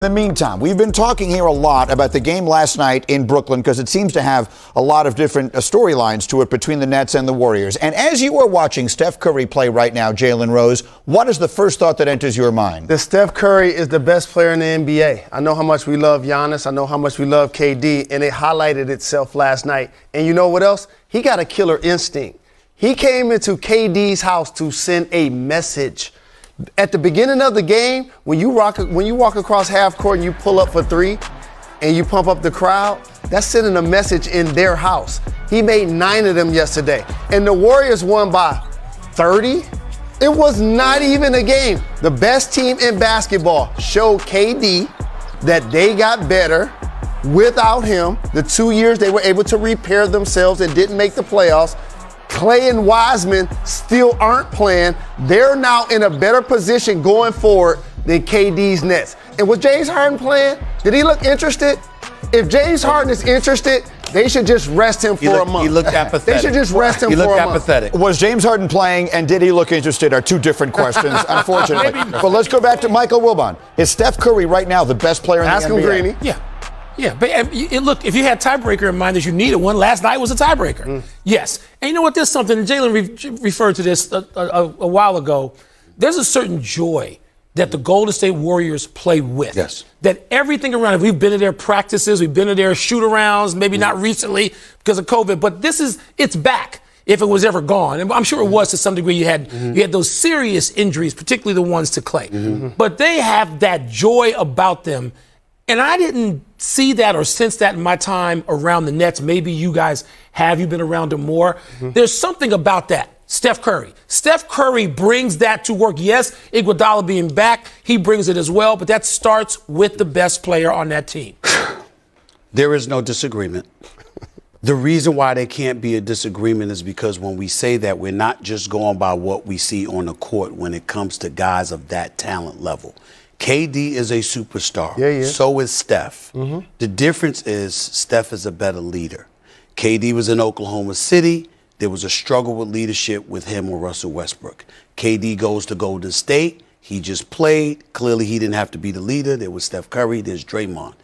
In the meantime, we've been talking here a lot about the game last night in Brooklyn because it seems to have a lot of different storylines to it between the Nets and the Warriors. And as you are watching Steph Curry play right now, Jalen Rose, what is the first thought that enters your mind? That Steph Curry is the best player in the NBA. I know how much we love Giannis. I know how much we love KD, and it highlighted itself last night. And you know what else? He got a killer instinct. He came into KD's house to send a message. At the beginning of the game, when you walk across half court and you pull up for three and you pump up the crowd, that's sending a message in their house. He made 9 of them yesterday. And the Warriors won by 30. It was not even a game. The best team in basketball showed KD that they got better without him. The 2 years they were able to repair themselves and didn't make the playoffs. Clay and Wiseman still aren't playing. They're now in a better position going forward than KD's Nets. And was James Harden playing? Did he look interested? If James Harden is interested, they should just rest him for a month. He looked apathetic. They should just rest him for a month. He looked apathetic. Was James Harden playing and did he look interested are two different questions, unfortunately. But let's go back to Michael Wilbon. Is Steph Curry right now the best player in the NBA? Ask him, Greeny. Yeah, but look, if you had tiebreaker in mind that you needed one, last night was a tiebreaker. Yes. And you know what? There's something, Jalen referred to this a while ago. There's a certain joy that the Golden State Warriors play with. Yes. That everything around it, we've been to their practices, we've been to their shoot-arounds, maybe not recently because of COVID, but it's back if it was ever gone. And I'm sure it was to some degree. You had those serious injuries, particularly the ones to Clay. But they have that joy about them. And I didn't see that or sense that in my time around the Nets. Maybe you guys have. You've been around them more. There's something about that. Steph Curry. Steph Curry brings that to work. Yes, Iguodala being back, he brings it as well. But that starts with the best player on that team. There is no disagreement. The reason why there can't be a disagreement is because when we say that, we're not just going by what we see on the court when it comes to guys of that talent level. KD is a superstar. Yeah. So is Steph. The difference is Steph is a better leader. KD was in Oklahoma City. There was a struggle with leadership with him or Russell Westbrook. KD goes to Golden State. He just played. Clearly, he didn't have to be the leader. There was Steph Curry. There's Draymond.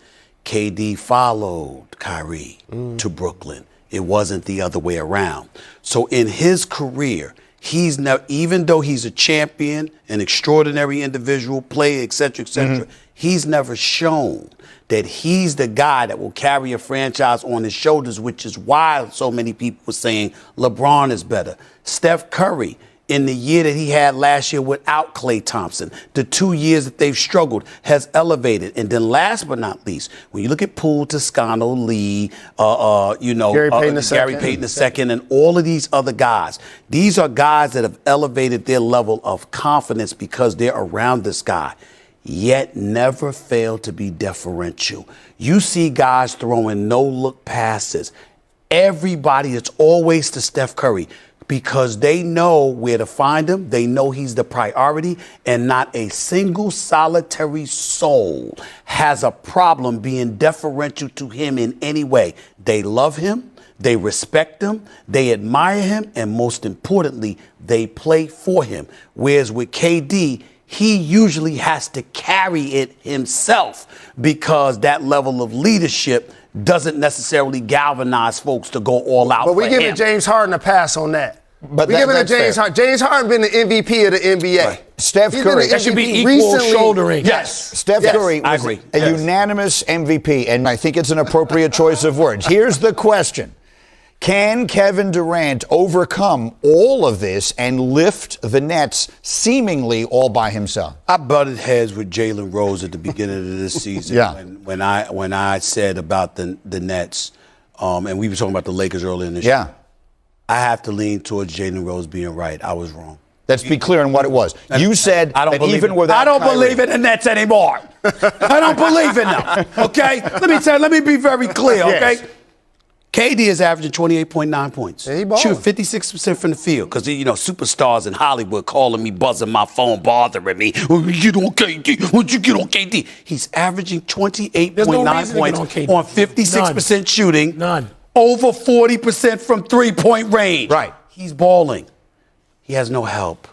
KD followed Kyrie to Brooklyn. It wasn't the other way around. So in his career, he's now, even though he's a champion, an extraordinary individual, player, et cetera, he's never shown that he's the guy that will carry a franchise on his shoulders, which is why so many people were saying LeBron is better. Steph Curry, in the year that he had last year without Klay Thompson, the 2 years that they've struggled, has elevated. And then last but not least, when you look at Poole, Toscano, Lee, Gary Payton II, and all of these other guys, these are guys that have elevated their level of confidence because they're around this guy, yet never fail to be deferential. You see guys throwing no-look passes. Everybody, it's always to Steph Curry, because they know where to find him. They know he's the priority, and not a single solitary soul has a problem being deferential to him in any way. They love him, they respect him, they admire him, and most importantly, they play for him. Whereas with KD, he usually has to carry it himself because that level of leadership doesn't necessarily galvanize folks to go all out. But we're giving him. James Harden a pass on that. But we're giving it James Harden. James Harden been the MVP of the NBA. Right. Steph Curry. That should be equal shouldering. Yes. Steph Curry was a unanimous MVP, and I think it's an appropriate choice of words. Here's the question. Can Kevin Durant overcome all of this and lift the Nets seemingly all by himself? I butted heads with Jalen Rose at the beginning of this season when I said about the Nets, and we were talking about the Lakers earlier in the show. I have to lean towards Jalen Rose being right. I was wrong. Let's be clear on what it was. You said that even without I don't Kyrie, believe in the Nets anymore. I don't believe in them. Okay? Let me be very clear, okay? Yes. KD is averaging 28.9 points. Yeah, he balling. Shoot 56% from the field because, superstars in Hollywood calling me, buzzing my phone, bothering me. When you get on KD, when you get on KD. He's averaging 28.9 points on 56% shooting. None. Over 40% from three-point range. Right. He's balling. He has no help.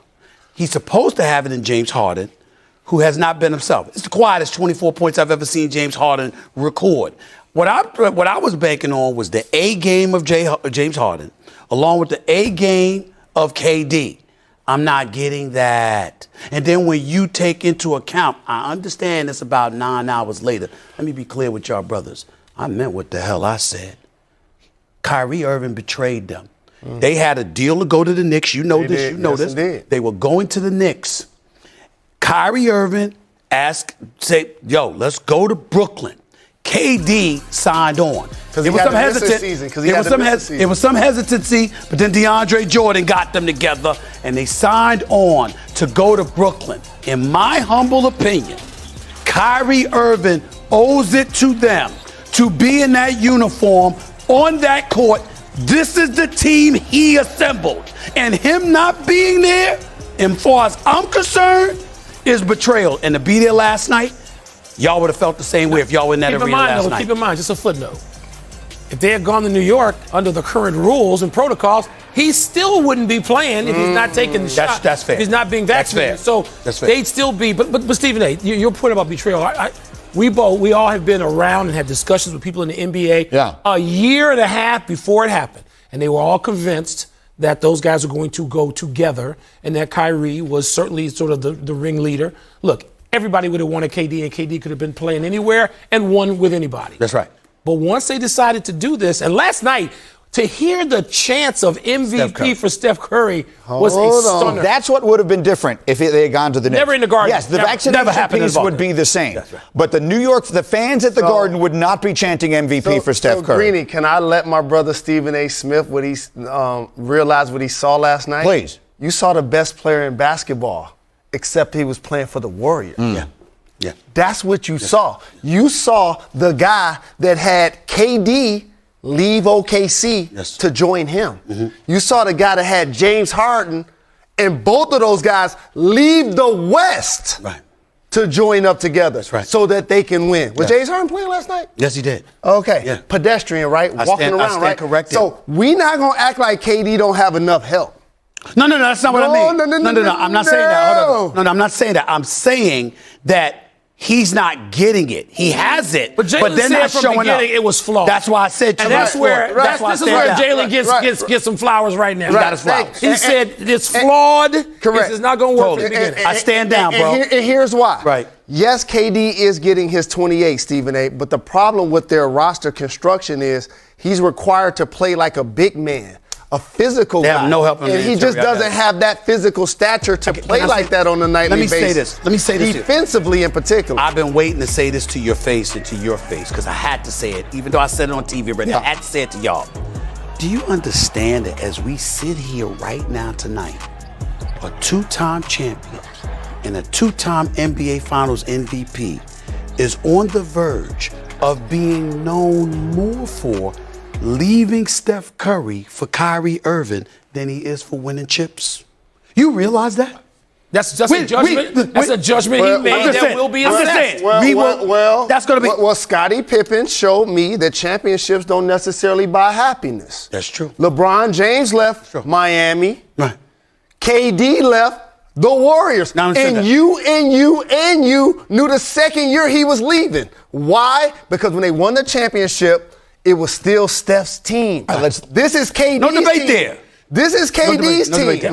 He's supposed to have it in James Harden, who has not been himself. It's the quietest 24 points I've ever seen James Harden record. What I was banking on was the A game of James Harden, along with the A game of KD. I'm not getting that. And then when you take into account, I understand it's about 9 hours later. Let me be clear with y'all brothers. I meant what the hell I said. Kyrie Irving betrayed them. They had a deal to go to the Knicks. You know this. You know this. Indeed. They were going to the Knicks. Kyrie Irving said, yo, let's go to Brooklyn. KD signed on. It was some hesitancy, but then DeAndre Jordan got them together, and they signed on to go to Brooklyn. In my humble opinion, Kyrie Irving owes it to them to be in that uniform on that court. This is the team he assembled. And him not being there, as far as I'm concerned, is betrayal. And to be there last night, y'all would have felt the same way if y'all were in that arena last night. Keep in mind, just a footnote. If they had gone to New York under the current rules and protocols, he still wouldn't be playing if he's not taking the shot. That's fair. If he's not being vaccinated. That's fair. So they'd still be. But Stephen A., your point about betrayal, we all have been around and had discussions with people in the NBA a year and a half before it happened. And they were all convinced that those guys were going to go together and that Kyrie was certainly sort of the ringleader. Look, everybody would have wanted KD, and KD could have been playing anywhere and won with anybody. That's right. But once they decided to do this, and last night, to hear the chants of MVP for Steph Curry was a stunner. That's what would have been different if they had gone to the Knicks. Never in the Garden. Yes, the vaccination piece would be the same. Right. But the fans at the Garden would not be chanting MVP for Steph Curry. Greeny, can I let my brother Stephen A. Smith realize what he saw last night? Please. You saw the best player in basketball, except he was playing for the Warriors. Yeah. That's what you saw. You saw the guy that had KD leave OKC to join him. You saw the guy that had James Harden, and both of those guys leave the West to join up together so that they can win. Was James Harden playing last night? Yes, he did. Okay. Yeah. Pedestrian, right? Walking around, I stand right? corrected. So we not going to act like KD don't have enough help. No, that's not what I mean. No. I'm not saying that. Hold on. No, I'm not saying that. I'm saying that he's not getting it. He has it, but they're not showing up. It was flawed. That's why I said. And that's where this is where Jalen gets some flowers right now. He got his flowers. He said it's flawed. Correct. It's not going to work from the beginning. I stand down, bro. And here's why. Right. Yes, KD is getting his 28, Stephen A., but the problem with their roster construction is he's required to play like a big man. A physical guy. They have no help in the and he just doesn't have that physical stature to play like that on a nightly basis. Let me say this. Defensively in particular. I've been waiting to say this to your face and to your face because I had to say it, even though I said it on TV already. I had to say it to y'all. Do you understand that as we sit here right now tonight, a two-time champion and a two-time NBA Finals MVP is on the verge of being known more for leaving Steph Curry for Kyrie Irving than he is for winning chips? You realize that? That's just a judgment. That's a judgment he made that will be assessed. That's going to be. Well, Scottie Pippen showed me that championships don't necessarily buy happiness. That's true. LeBron James left Miami. Right. KD left the Warriors. And you knew the second year he was leaving. Why? Because when they won the championship, it was still Steph's team. This is KD's team. No debate there. This is KD's team.